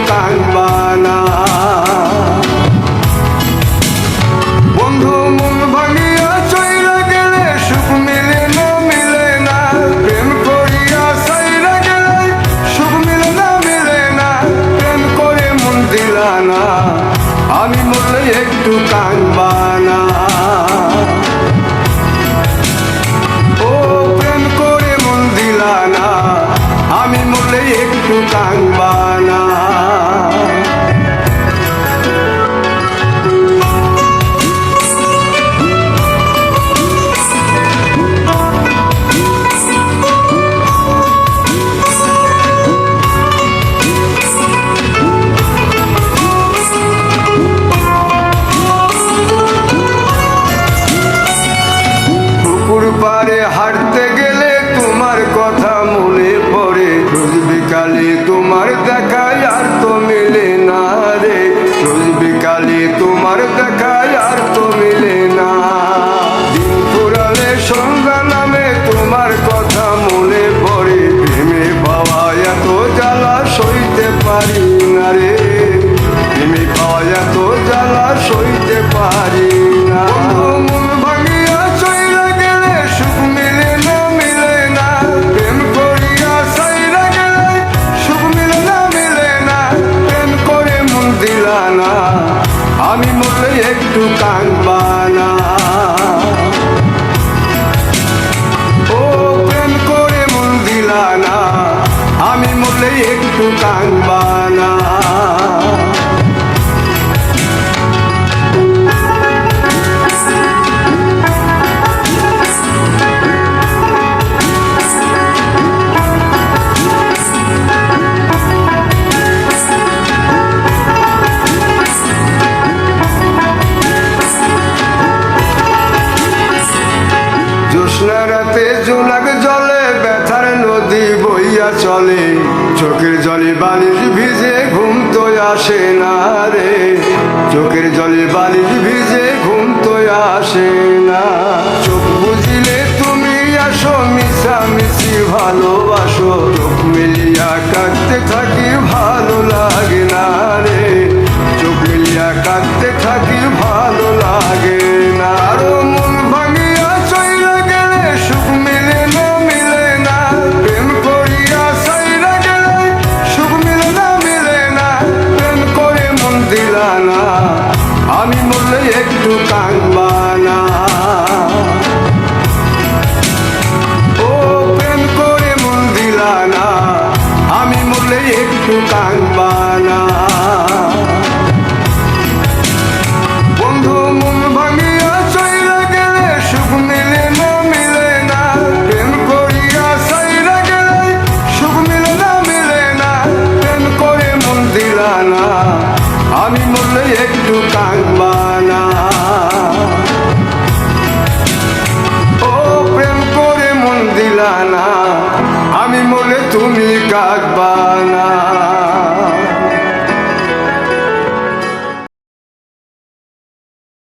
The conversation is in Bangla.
কাঁদবা না। বন্ধু মন ভাঙিয়া চইলা গেলে সুখ মিলে না, মিলে না। প্রেম করিয়া সাইরা গেলে সুখ মিলে না, মিলে না। প্রেম করে মন দিলা না, আমি মরলে একটু কাঁদবা না। ও প্রেম করে মন দিলা না, আমি মরলে একটু কাঁদবা না। পারে হাঁটতে গেলে তোমার কথা মনে পড়ে, রোজ বিকালে তোমার দেখায় আর তো মিলে না রে। রোজ বিকালে তোমার দেখায় আর তো মিলে না। দিন ফুরালে সন্ধ্যা নামে তোমার কথা মনে পড়ে, প্রেমে পাওয়া এত জ্বালা সইতে পারি না রে। প্রেমে পাওয়া এত জ্বালা সইতে পারি না। আমি মরলে একটু কাঁদবা না। ও প্রেম করে মন দিলা না, আমি মরলে একটু কাঁদবা না। রাতে জোনাক জলে ব্যথার নদী বইয়া চলে, চোখের জলে বালিশ ভিজে ঘুম তো আসে না রে। চোখের জলে বালিশ ভিজে ঘুম তো আসে না। চোখ বুঝিলে তুমি আসো, মিশামিশি ভালোবাসো। চোখ মিলিয়া কাঁদতে থাকি ভালো লাগে না রে। চোখ মিলিয়া কাঁদতে থাকি ভালো লাগে না। আরো মন ভাঙিয়া চইলা গেলে সুখ মিলে না, মিলে না। প্রেম করিয়া সাইরা গেলে সুখ মিলে না, মিলে না। প্রেম করে মন দিলা না, আমি মরলে একটু কাঁদবা না। ও প্রেম করে মন দিলা না, আমি মরলে একটু কাঁদবা না। বন্ধু মন ভাঙিয়া চইলা গেলে সুখ মিলে না, মিলে না। প্রেম করিয়া সাইরা গেলে সুখ মিলে না, মিলে না। প্রেম করে মন দিলা না, আমি মরলে একটু কাঁদবা না। ও প্রেম করে মন দিলা না, আমি মরলে তুমি কাঁদবা না।